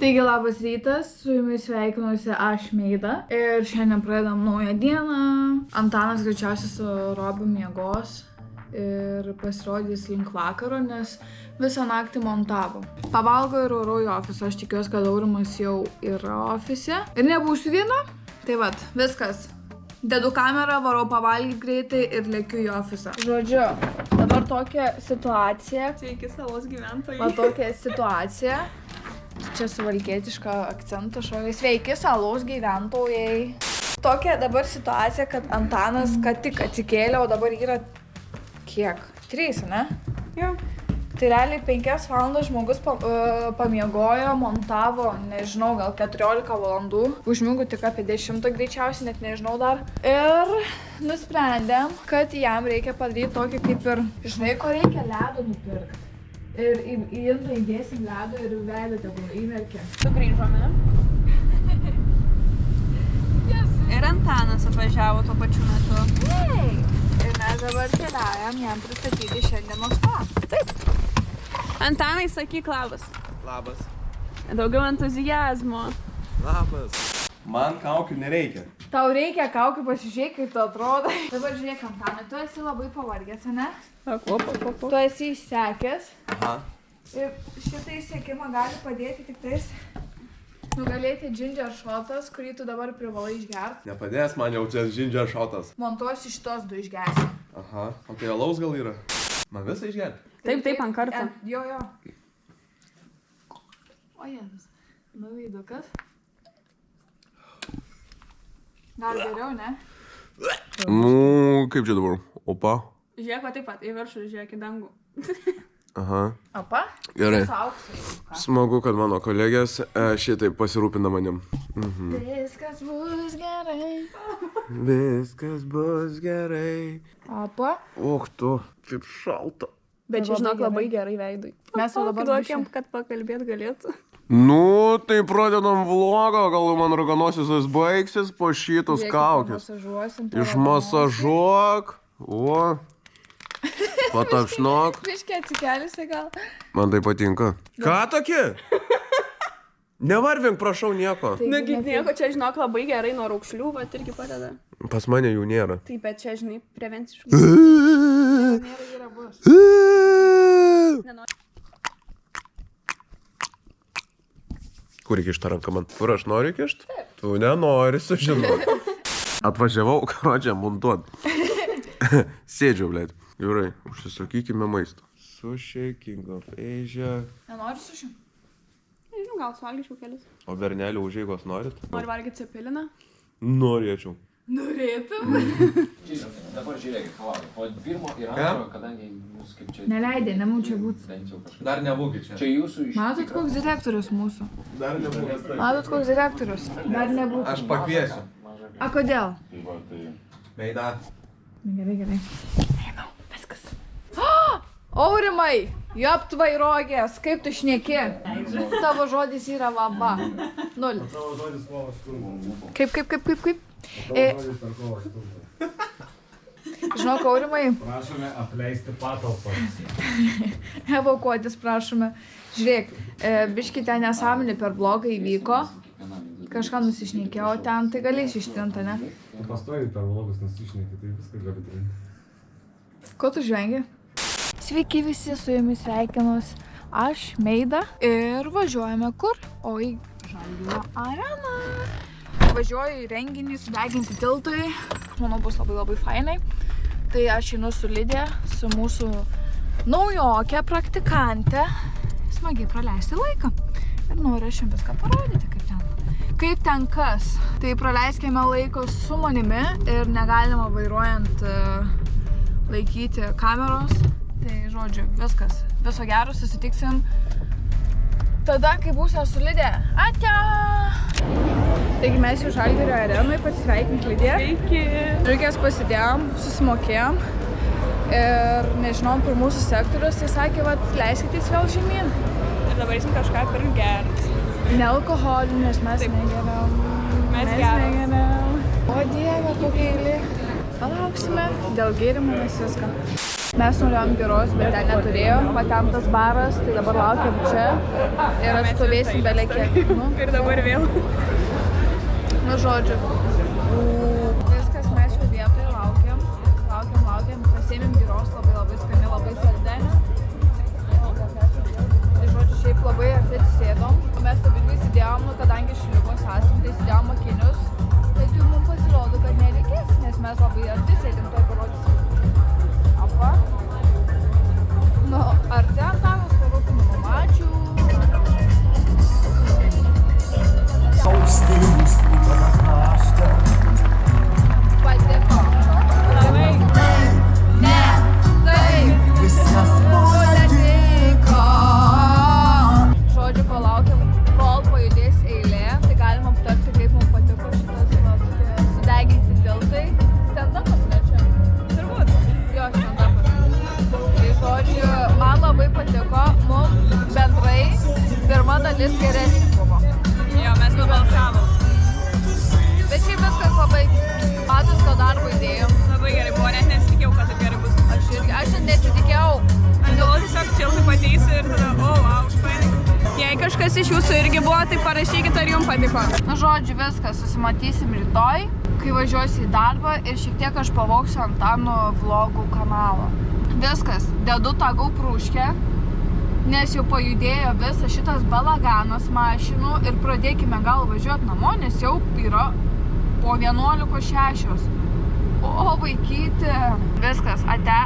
Taigi labas rytas, su jumis sveikinuosi aš Meida ir šiandien pradedam naują dieną. Antanas greičiausiai su Robiu miegos ir pasirodys link vakaro, nes visą naktį montavo. Pavalgo ir oro į ofisą, aš tikiuosi, kad Aurimas jau yra ofise. Ir nebūsiu viena, tai vat, viskas. Dedu kamerą, varau pavalgyti greitai ir lėkiu į ofisą. Žodžiu, dabar tokia situacija. Sveiki salos gyventojai. Va tokia situacija. Čia suvalkietišką akcentą šovė. Sveiki salos gyventojai. Tokia dabar situacija, kad Antanas kad tik atsikėlė, o dabar yra kiek? 3, ne? Jo. Tai realiai 5 valandas žmogus pamiegojo, montavo, nežinau, gal 14 valandų. Užmigu tik apie 10 greičiausiai, net nežinau dar. Ir nusprendėm, kad jam reikia padaryti tokį kaip ir, žinai, ko reikia ledo nupirkti. Ir į indą įdėsim ledo ir veidą tegul įmerkia. Sugrįžome. Ir Antanas atvažiavo tuo pačiu metu. Hey! Ir mes dabar keliaujam jam pristatyti šiandienos ką. Taip. Antanai, sakyk labas. Labas. Daugiau entuzijazmo. Labas. Man kaukių nereikia. Tau reikia kaukių, pasižiūrėk, kaip tu atrodo. Dabar žiūrėk, Antanai, tu esi labai pavargęs, ne? Tu esi išsekęs. Aha. Ir šitą išsekimą gali padėti tik tais nugalėti ginger shotas, kurį tu dabar privalai išgerti. Nepadės man jau čia ginger shotas. Montuosi šitos 2 išgersi. Aha. O tai alaus gal yra? Man visą išgerti? Taip, ant karto. Jo. O Jėzus. Nu, veidukas. Gal geriau, ne? Nu, kaip čia dabar? Opa. Žiūrėk, va taip pat, į viršų, žiūrėk į dangų. Aha. Opa? Gerai. Su auksu. Smagu, kad mano kolegės šitaip pasirūpina manim. Viskas bus gerai. Viskas bus gerai. Opa? Och tu, kaip šalta. Bet čia, žinok, Labai labai gerai veidui. Mes jau dabar duokiam, kad pakalbėt galėtų. Nu, tai pradedam vlogą, gal man raganosis baigsis po šitos kaukės. Išmasažuok. O. Patapšnok. Biškiai atsikeliusi gal. Man tai patinka. Ką tokie? Nevarvink, prašau, nieko. Nagi nieko, čia, žinok, labai gerai nuo raukšlių, va, irgi padeda. Pas mane jų nėra. Taip, bet čia, žinai, prevenciškai. Nėra yra bus. Kur įkišt tą ranką man? Kur aš noriu įkišt? Tu nenori sužinoti. Atvažiavau, karodžią, montuot. Sėdžiau, blėt. Gerai, užsisakykime maisto. Sushi, King of Asia. Nenori sušių? Nežinau, gal suvalgyčiau kelis. O bernelių užeigos norit? Nori valgyti cepeliną? Norėčiau. Norėtum? Dabar žiūrėkit, palauk. Po pirmo ir antro, kadangi jūs kaip čia... Neleidė, nemau čia būti. Bent jau kažkas. Dar nebūkit čia. Čia jūsų iš... Matot, koks direktorius mūsų? Dar nebūkit. Matot, koks direktorius? Dar nebūtų. Aš pakviesiu. A, kodėl? Meida. Gerai. Einau, viskas. Aurimai, joptvairogės, kaip tu šneki? Tavo žodis yra vaba. 0. Tavo žodis kovas turbo. Kaip? Žinok, Aurimai, Prašome apleisti patalpą. evakuotis prašome. Žiūrėk, biški ten nesąmonė per blogą įvyko. Kažką nusišnekėjo ten, tai galėsi ištrinti, ne? Tu pastoji per vlogus nusišneki, tai viską gali trinti. Ko tu žvengi? Sveiki visi, su jumis sveikinus aš, Meida. Ir važiuojame kur? O į Žalgirio areną. Važiuoju į renginį sudeginti tiltui. Manau, bus labai fainai. Tai aš einu su Lidija, su mūsų naujokė praktikantė. Smagiai praleisti laiką. Ir noriu aš jums viską parodyti, kaip ten kas. Tai praleiskime laiko su manimi ir negalima vairuojant laikyti kameros. Tai žodžiu, viskas. Viso gero, susitiksim tada, kai būsime su Lidija. Atia! Taigi mes jau Žalgirio arenui pasisveikinti Lidiją. Sveiki! Žiūrėkės pasidėjom, susimokėjom. Ir nežinom, kur mūsų sektorius, tai sakė, vat, leiskitės vėl žemyn. Ir dabar eisim kažką per gert. Ne alkoholį, nes mes negeriam. Mes geriam. O Dieve, kokia eilė. Palauksime, dėl gėrimų mes viską. Mes norėjom giros, bet ten neturėjo, patemtas baras, tai dabar laukiam čia ir atstovėsim belekiek. Nu, Ir dabar vėl. nu, žodžiu. Viskas, mes jau vietoje laukiam, pasiėmėm giros, labai skani, labai saldenė. Tai žodžiu, šiaip labai arti atsisėdom. Mes abidvi įsidėjom, nu, kadangi šilygos esam, tai įsidėjom akinius. Tai jau mums pasirodo, kad nereikės, nes mes labai arti sėdim, tuoj parodysim. Apa. Nu, arti Antanas, parodysim, ačiū. Patiko. Labai. Ne, taip. Patiko. Žodžiu, palaukiam, kol pajudės eilė, tai galim aptarti, kaip mums patiko šitas sudeginti tiltai. Stand-upas, ne čia? Turbūt. Jo, stand-upas. Tai žodžiu, man labai patiko, mums bendrai pirma dalis geresnė buvo. Jo, mes nubalsavom. Bet šiaip viskas labai patys to darbo įdėjom. Labai gerai buvo, net nesitikėjau, kad taip gerai bus. Aš net nesitikėjau. Aš galvoju tiesiog čiltai pateisiu ir tada, wow, fainai. Jei kažkas iš jūsų irgi buvo, tai parašykit, ar jums patiko. Nu, žodžiu, viskas, susimatysim rytoj, kai važiuosiu į darbą ir šiek tiek aš pavoksiu Antano vlogų kanalą. Viskas, dedu tą GoPruškę, nes jau pajudėjo visas šitas balaganas mašinų ir pradėkime gal važiuoti namo, nes jau yra po 11:06. O vaikyti. Viskas, ate.